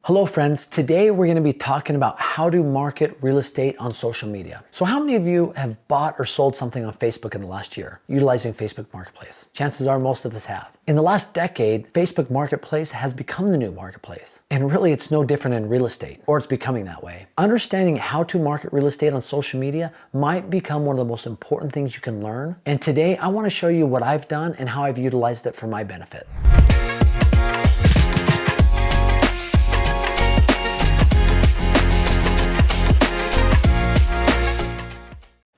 Hello friends, today we're going to be talking about how to market real estate on social media. So how many of you have bought or sold something on Facebook in the last year utilizing Facebook Marketplace? Chances are most of us have. In the last decade, Facebook Marketplace has become the new marketplace. And really it's no different in real estate, or it's becoming that way. Understanding how to market real estate on social media might become one of the most important things you can learn. And today I want to show you what I've done and how I've utilized it for my benefit.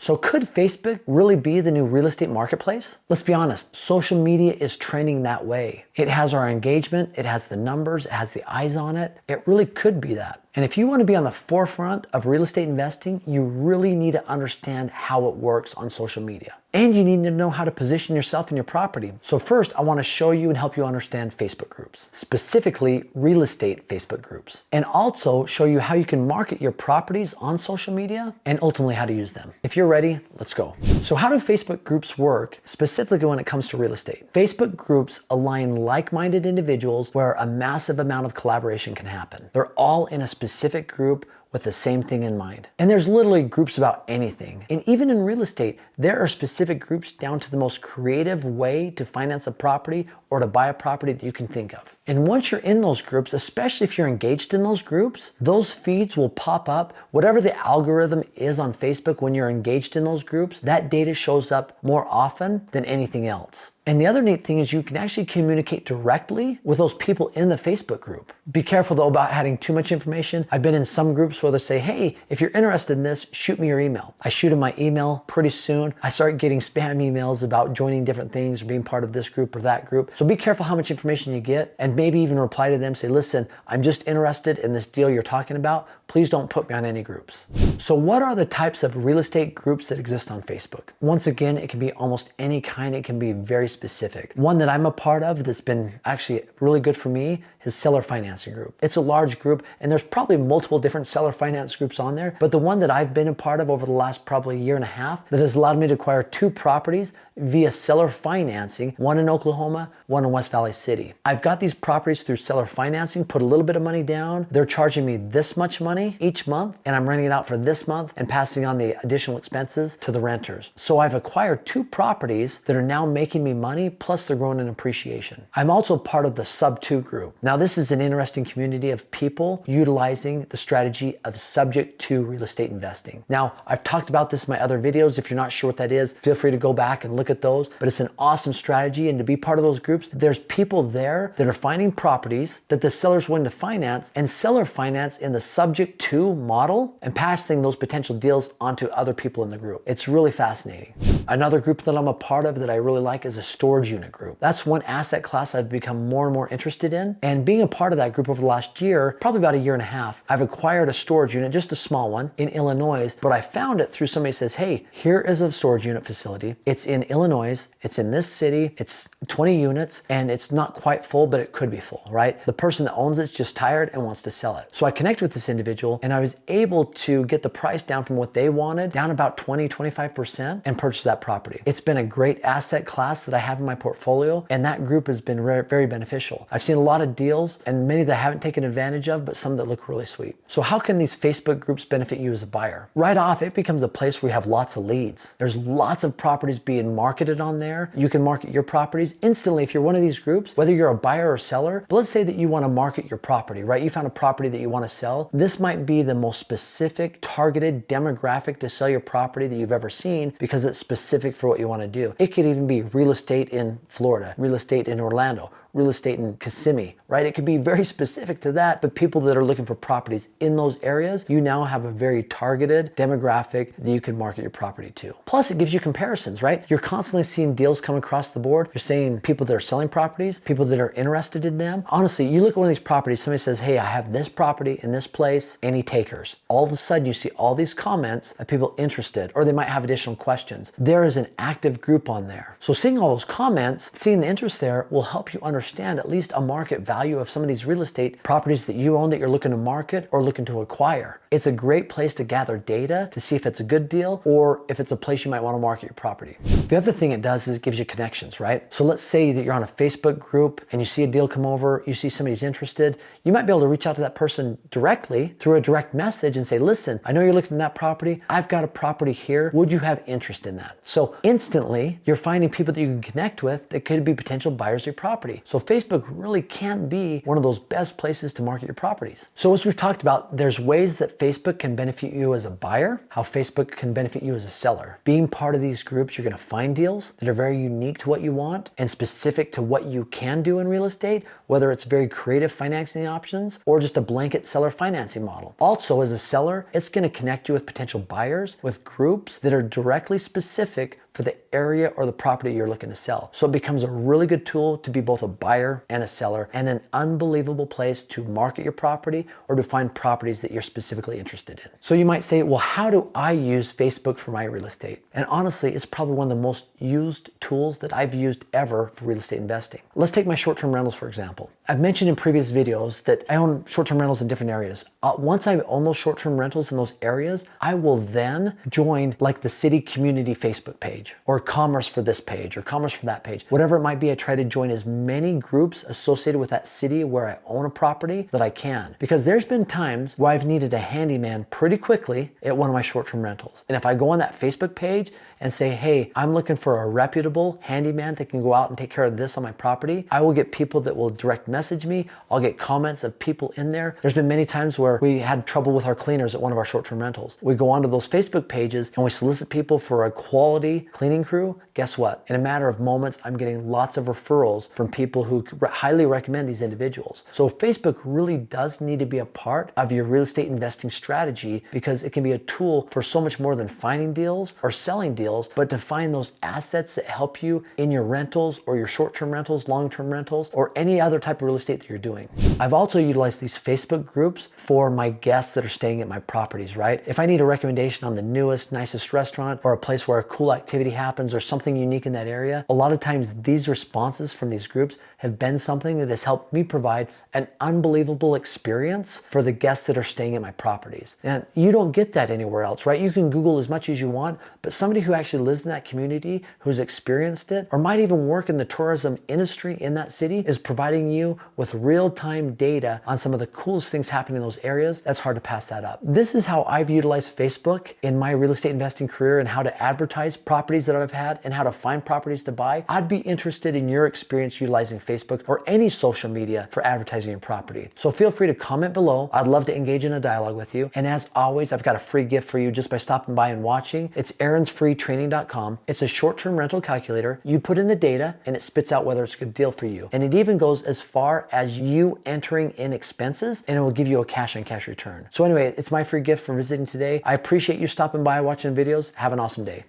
So could Facebook really be the new real estate marketplace? Let's be honest, social media is trending that way. It has our engagement, it has the numbers, it has the eyes on it. It really could be that. And if you want to be on the forefront of real estate investing, you really need to understand how it works on social media. And you need to know how to position yourself in your property. So first, I want to show you and help you understand Facebook groups, specifically real estate Facebook groups, and also show you how you can market your properties on social media and ultimately how to use them. If you're ready, let's go. So how do Facebook groups work specifically when it comes to real estate? Facebook groups align like-minded individuals where a massive amount of collaboration can happen. They're all in a specific group with the same thing in mind. And there's literally groups about anything. And even in real estate, there are specific groups down to the most creative way to finance a property or to buy a property that you can think of. And once you're in those groups, especially if you're engaged in those groups, those feeds will pop up. Whatever the algorithm is on Facebook when you're engaged in those groups, that data shows up more often than anything else. And the other neat thing is you can actually communicate directly with those people in the Facebook group. Be careful though about adding too much information. I've been in some groups where they say, hey, if you're interested in this, shoot me your email. I shoot them my email pretty soon. I start getting spam emails about joining different things or being part of this group or that group. So be careful how much information you get and maybe even reply to them, say, listen, I'm just interested in this deal you're talking about. Please don't put me on any groups. So what are the types of real estate groups that exist on Facebook? Once again, it can be almost any kind. It can be very specific. One that I'm a part of that's been actually really good for me is seller financing group. It's a large group and there's probably multiple different seller finance groups on there, but the one that I've been a part of over the last probably year and a half that has allowed me to acquire 2 properties via seller financing, one in Oklahoma, one in West Valley City. I've got these properties through seller financing, put a little bit of money down. They're charging me this much money each month and I'm renting it out for this month and passing on the additional expenses to the renters. So I've acquired 2 properties that are now making me money, plus they're growing in appreciation. I'm also part of the sub 2 group. Now this is an interesting community of people utilizing the strategy of subject to real estate investing. Now I've talked about this in my other videos. If you're not sure what that is, feel free to go back and look at those, but it's an awesome strategy. And to be part of those groups, there's people there that are finding properties that the seller's willing to finance and seller finance in the subject to model and passing those potential deals onto other people in the group. It's really fascinating. Another group that I'm a part of that I really like is a storage unit group. That's one asset class I've become more and more interested in. And being a part of that group over the last year, probably about a year and a half, I've acquired a storage unit, just a small one in Illinois, but I found it through somebody says, hey, here is a storage unit facility. It's in Illinois. It's in this city. It's 20 units and it's not quite full, but it could be full, right? The person that owns it's just tired and wants to sell it. So I connected with this individual and I was able to get the price down from what they wanted down about 20-25% and purchase that property. It's been a great asset class that I have in my portfolio and that group has been very beneficial. I've seen a lot of deals and many that I haven't taken advantage of, but some that look really sweet. So how can these Facebook groups benefit you as a buyer? Right off, it becomes a place where you have lots of leads. There's lots of properties being marketed on there. You can market your properties instantly if you're one of these groups, whether you're a buyer or seller. But let's say that you want to market your property, right? You found a property that you want to sell. This might be the most specific targeted demographic to sell your property that you've ever seen because it's specific for what you want to do. It could even be real estate in Florida, real estate in Orlando, real estate in Kissimmee, right? It could be very specific to that, but people that are looking for properties in those areas, you now have a very targeted demographic that you can market your property to. Plus it gives you comparisons, right? You're constantly seeing deals come across the board. You're seeing people that are selling properties, people that are interested in them. Honestly, you look at one of these properties, somebody says, hey, I have this property in this place, any takers? All of a sudden you see all these comments of people interested, or they might have additional questions. There is an active group on there. So seeing all those comments, seeing the interest there will help you understand at least a market value of some of these real estate properties that you own that you're looking to market or looking to acquire. It's a great place to gather data to see if it's a good deal or if it's a place you might want to market your property. The other thing it does is it gives you connections, right? So let's say that you're on a Facebook group and you see a deal come over, you see somebody's interested, you might be able to reach out to that person directly through a direct message and say, listen, I know you're looking at that property. I've got a property here. Would you have interest in that? So instantly you're finding people that you can connect with that could be potential buyers of your property. So Facebook really can be one of those best places to market your properties. So as we've talked about, there's ways that Facebook can benefit you as a buyer, how Facebook can benefit you as a seller. Being part of these groups, you're going to find deals that are very unique to what you want and specific to what you can do in real estate, whether it's very creative financing options or just a blanket seller financing model. Also, as a seller, it's going to connect you with potential buyers with groups that are directly specific for the area or the property you're looking to sell. So it becomes a really good tool to be both a buyer and a seller, and an unbelievable place to market your property or to find properties that you're specifically interested in. So you might say, well, how do I use Facebook for my real estate? And honestly, it's probably one of the most used tools that I've used ever for real estate investing. Let's take my short-term rentals, for example. I've mentioned in previous videos that I own short-term rentals in different areas. Once I own those short-term rentals in those areas, I will then join like the city community Facebook page, or commerce for this page, or commerce for that page. Whatever it might be, I try to join as many groups associated with that city where I own a property that I can. Because there's been times where I've needed a handyman pretty quickly at one of my short-term rentals. And if I go on that Facebook page and say, hey, I'm looking for a reputable handyman that can go out and take care of this on my property, I will get people that will direct message me. I'll get comments of people in there. There's been many times where we had trouble with our cleaners at one of our short-term rentals. We go onto those Facebook pages and we solicit people for a quality cleaning crew. Guess what? In a matter of moments, I'm getting lots of referrals from people who highly recommend these individuals. So Facebook really does need to be a part of your real estate investing strategy, because it can be a tool for so much more than finding deals or selling deals, but to find those assets that help you in your rentals or your short-term rentals, long-term rentals, or any other type of real estate that you're doing. I've also utilized these Facebook groups for my guests that are staying at my properties, right? If I need a recommendation on the newest, nicest restaurant, or a place where a cool activity happens or something unique in that area, a lot of times these responses from these groups have been something that has helped me provide an unbelievable experience for the guests that are staying at my properties. And you don't get that anywhere else, right? You can Google as much as you want, but somebody who actually lives in that community, who's experienced it, or might even work in the tourism industry in that city, is providing you with real-time data on some of the coolest things happening in those areas. That's hard to pass that up. This is how I've utilized Facebook in my real estate investing career, and how to advertise properties that I've had and how to find properties to buy. I'd be interested in your experience utilizing Facebook or any social media for advertising your property. So feel free to comment below. I'd love to engage in a dialogue with you. And as always, I've got a free gift for you just by stopping by and watching. It's aaron'sfreetraining.com. It's a short-term rental calculator. You put in the data and it spits out whether it's a good deal for you. And it even goes as far as you entering in expenses, and it will give you a cash-on-cash return. So anyway, it's my free gift for visiting today. I appreciate you stopping by, watching videos. Have an awesome day.